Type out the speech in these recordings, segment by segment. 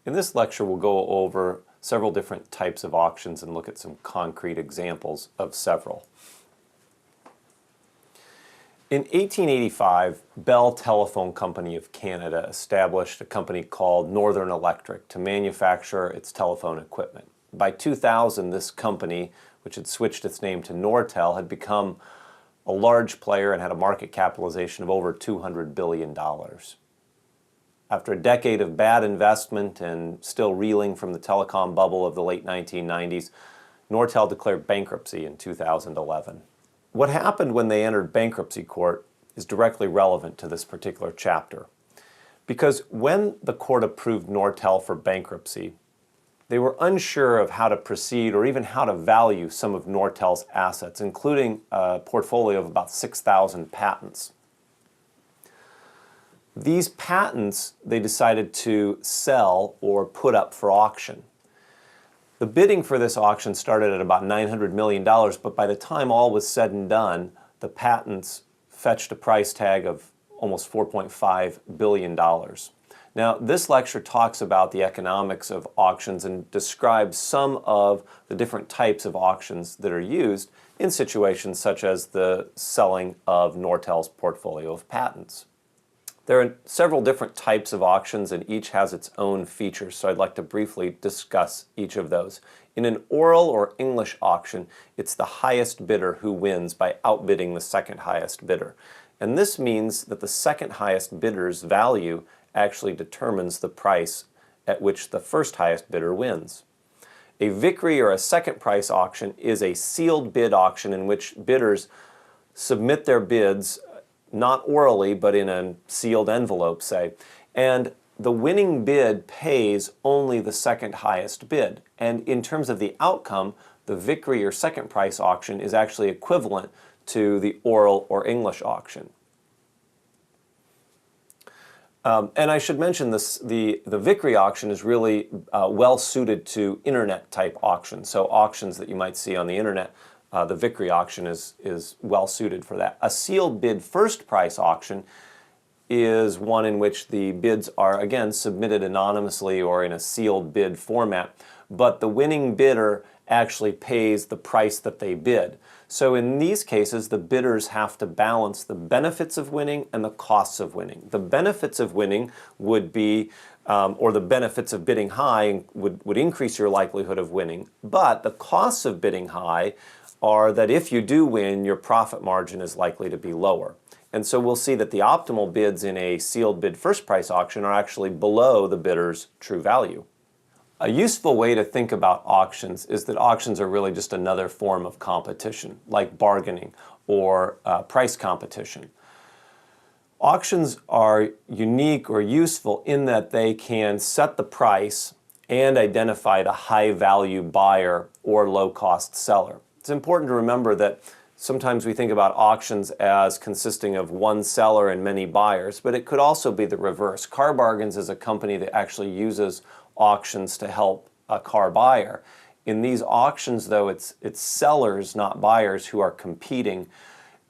In this lecture, we'll go over several different types of auctions and look at some concrete examples of several. In 1885, Bell Telephone Company of Canada established a company called Northern Electric to manufacture its telephone equipment. By 2000, this company, which had switched its name to Nortel, had become a large player and had a market capitalization of over $200 billion. After a decade of bad investment and still reeling from the telecom bubble of the late 1990s, Nortel declared bankruptcy in 2011. What happened when they entered bankruptcy court is directly relevant to this particular chapter. Because when the court approved Nortel for bankruptcy, they were unsure of how to proceed or even how to value some of Nortel's assets, including a portfolio of about 6,000 patents. These patents they decided to sell or put up for auction. The bidding for this auction started at about $900 million, but by the time all was said and done, the patents fetched a price tag of almost $4.5 billion. Now, this lecture talks about the economics of auctions and describes some of the different types of auctions that are used in situations such as the selling of Nortel's portfolio of patents. There are several different types of auctions and each has its own features, so I'd like to briefly discuss each of those. In an oral or English auction, it's the highest bidder who wins by outbidding the second highest bidder. And this means that the second highest bidder's value actually determines the price at which the first highest bidder wins. A Vickrey or a second price auction is a sealed bid auction in which bidders submit their bids not orally, but in a sealed envelope, say, and the winning bid pays only the second highest bid. And in terms of the outcome, the Vickrey or second price auction is actually equivalent to the oral or English auction. And I should mention this, the Vickrey auction is really well suited to internet type auctions, so auctions that you might see on the internet. The Vickrey auction is well suited for that. A sealed bid first price auction is one in which the bids are, again, submitted anonymously or in a sealed bid format, but the winning bidder actually pays the price that they bid. So in these cases, the bidders have to balance the benefits of winning and the costs of winning. The benefits of winning would be, or the benefits of bidding high would increase your likelihood of winning, but the costs of bidding high are that if you do win, your profit margin is likely to be lower. And so we'll see that the optimal bids in a sealed bid first price auction are actually below the bidder's true value. A useful way to think about auctions is that auctions are really just another form of competition, like bargaining or price competition. Auctions are unique or useful in that they can set the price and identify the high value buyer or low cost seller. It's important to remember that sometimes we think about auctions as consisting of one seller and many buyers, but it could also be the reverse. Car Bargains is a company that actually uses auctions to help a car buyer. In these auctions, though, it's sellers, not buyers, who are competing.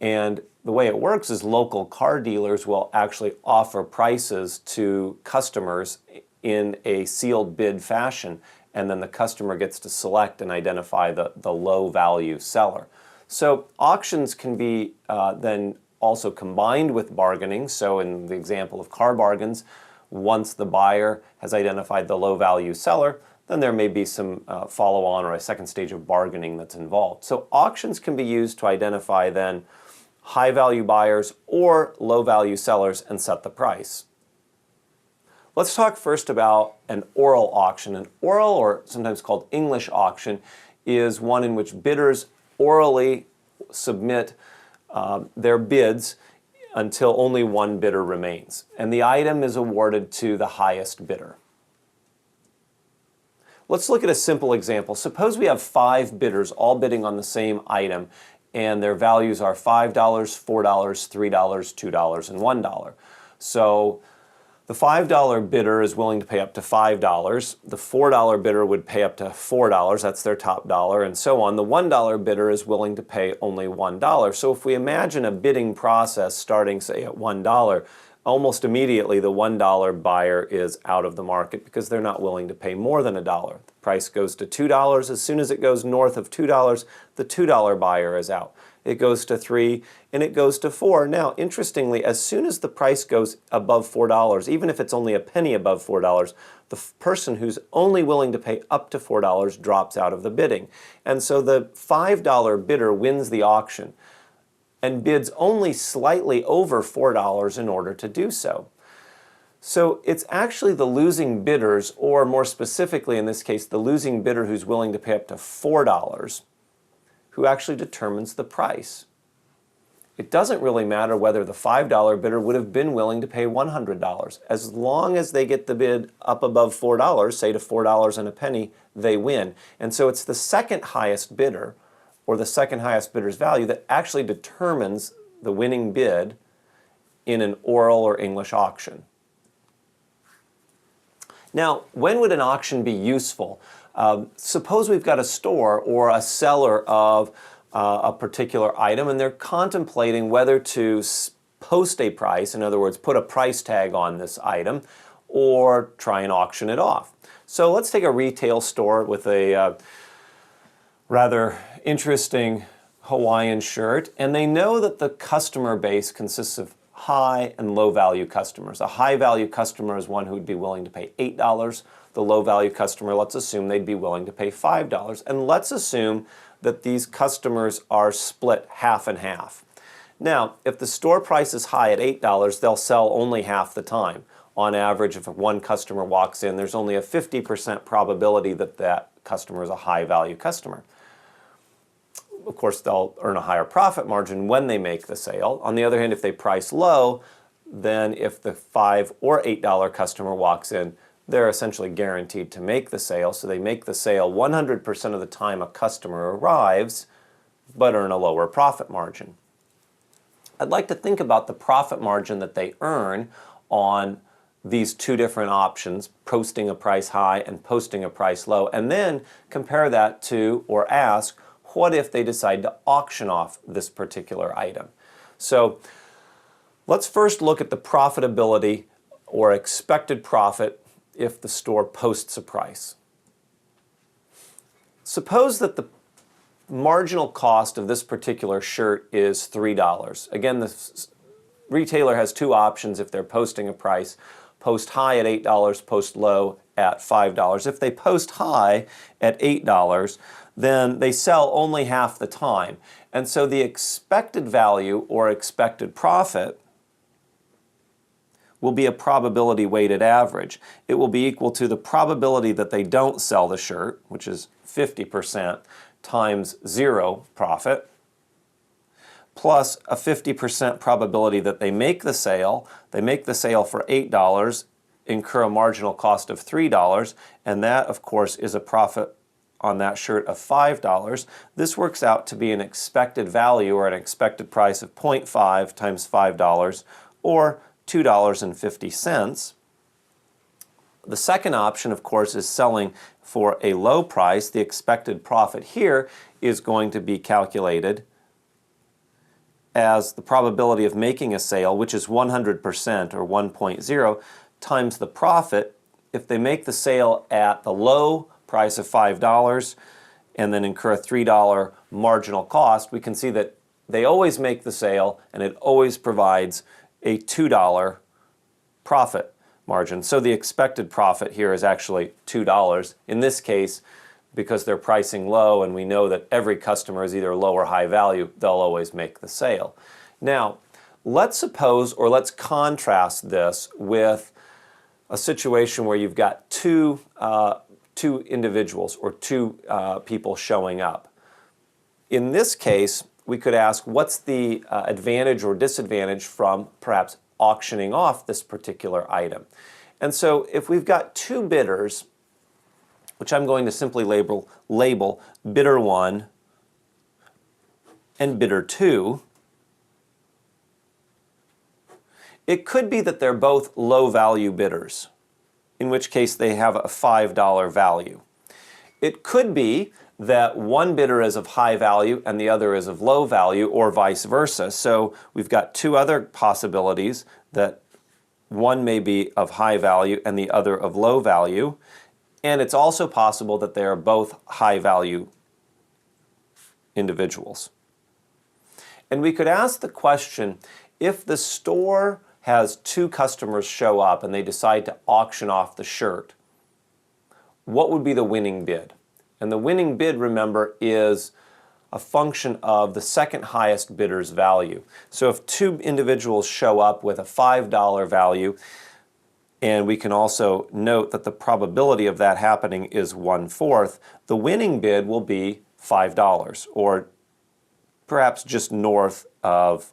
And the way it works is local car dealers will actually offer prices to customers in a sealed bid fashion, and then the customer gets to select and identify the low value seller. So auctions can be then also combined with bargaining. So in the example of Car Bargains, once the buyer has identified the low value seller, then there may be some follow-on or a second stage of bargaining that's involved. So auctions can be used to identify then high value buyers or low value sellers and set the price. Let's talk first about an oral auction. An oral, or sometimes called English auction, is one in which bidders orally submit their bids until only one bidder remains, and the item is awarded to the highest bidder. Let's look at a simple example. Suppose we have 5 bidders all bidding on the same item, and their values are $5, $4, $3, $2, and $1. So the $5 bidder is willing to pay up to $5. The $4 bidder would pay up to $4, that's their top dollar, and so on. The $1 bidder is willing to pay only $1. So if we imagine a bidding process starting, say, at $1, almost immediately the $1 buyer is out of the market because they're not willing to pay more than $1. The price goes to $2. As soon as it goes north of $2, the $2 buyer is out. It goes to $3 and it goes to $4. Now, interestingly, as soon as the price goes above $4, even if it's only a penny above $4, the person who's only willing to pay up to $4 drops out of the bidding. And so the $5 bidder wins the auction and bids only slightly over $4 in order to do so. So it's actually the losing bidders, or more specifically in this case, the losing bidder who's willing to pay up to $4, who actually determines the price. It doesn't really matter whether the $5 bidder would have been willing to pay $100. As long as they get the bid up above $4, say to $4 and a penny, they win. And so it's the second highest bidder, or the second highest bidder's value, that actually determines the winning bid in an oral or English auction. Now, when would an auction be useful? Suppose we've got a store or a seller of a particular item and they're contemplating whether to post a price, in other words, put a price tag on this item, or try and auction it off. So let's take a retail store with a rather interesting Hawaiian shirt, and they know that the customer base consists of high and low value customers. A high value customer is one who would be willing to pay $8. The low value customer, let's assume they'd be willing to pay $5. And let's assume that these customers are split half and half. Now, if the store price is high at $8, they'll sell only half the time. On average, if one customer walks in, there's only a 50% probability that that customer is a high value customer. Of course, they'll earn a higher profit margin when they make the sale. On the other hand, if they price low, then if the $5 or $8 customer walks in, they're essentially guaranteed to make the sale. So they make the sale 100% of the time a customer arrives, but earn a lower profit margin. I'd like to think about the profit margin that they earn on these two different options, posting a price high and posting a price low, and then compare that to, or ask, what if they decide to auction off this particular item? So let's first look at the profitability or expected profit if the store posts a price. Suppose that the marginal cost of this particular shirt is $3. Again, the retailer has two options if they're posting a price. Post high at $8, post low at $5. If they post high at $8, then they sell only half the time. And so the expected value or expected profit will be a probability weighted average. It will be equal to the probability that they don't sell the shirt, which is 50%, times 0 profit, plus a 50% probability that they make the sale. They make the sale for $8, incur a marginal cost of $3, and that, of course, is a profit on that shirt of $5. This works out to be an expected value or an expected price of 0.5 times $5, or $2.50. The second option, of course, is selling for a low price. The expected profit here is going to be calculated as the probability of making a sale, which is 100% or 1.0, times the profit. If they make the sale at the low price of $5 and then incur a $3 marginal cost, we can see that they always make the sale and it always provides a $2 profit margin. So the expected profit here is actually $2. In this case, because they're pricing low and we know that every customer is either low or high value, they'll always make the sale. Now, let's suppose, or let's contrast this with a situation where you've got two individuals or two people showing up. In this case, we could ask, what's the advantage or disadvantage from perhaps auctioning off this particular item? And so if we've got two bidders, which I'm going to simply label bidder 1 and bidder 2, it could be that they're both low value bidders, in which case they have a $5 value. It could be that one bidder is of high value and the other is of low value, or vice versa. So we've got two other possibilities, that one may be of high value and the other of low value. And it's also possible that they are both high value individuals. And we could ask the question, if the store has two customers show up and they decide to auction off the shirt, what would be the winning bid? And the winning bid, remember, is a function of the second highest bidder's value. So if two individuals show up with a $5 value, and we can also note that the probability of that happening is 1/4, the winning bid will be $5, or perhaps just north of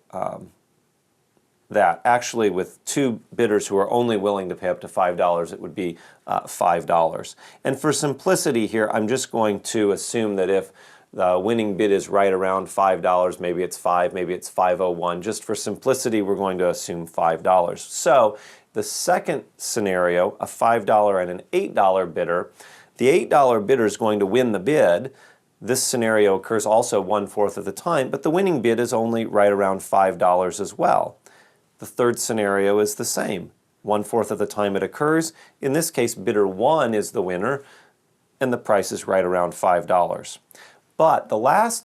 that. Actually, with two bidders who are only willing to pay up to $5, it would be $5. And for simplicity here, I'm just going to assume that if the winning bid is right around $5, maybe it's 5, maybe it's 5.01. Just for simplicity, we're going to assume $5. So the second scenario, a $5 and an $8 bidder, the $8 bidder is going to win the bid. This scenario occurs also 1/4 of the time, but the winning bid is only right around $5 as well. The third scenario is the same. 1/4 of the time it occurs. In this case, bidder 1 is the winner, and the price is right around $5. But the last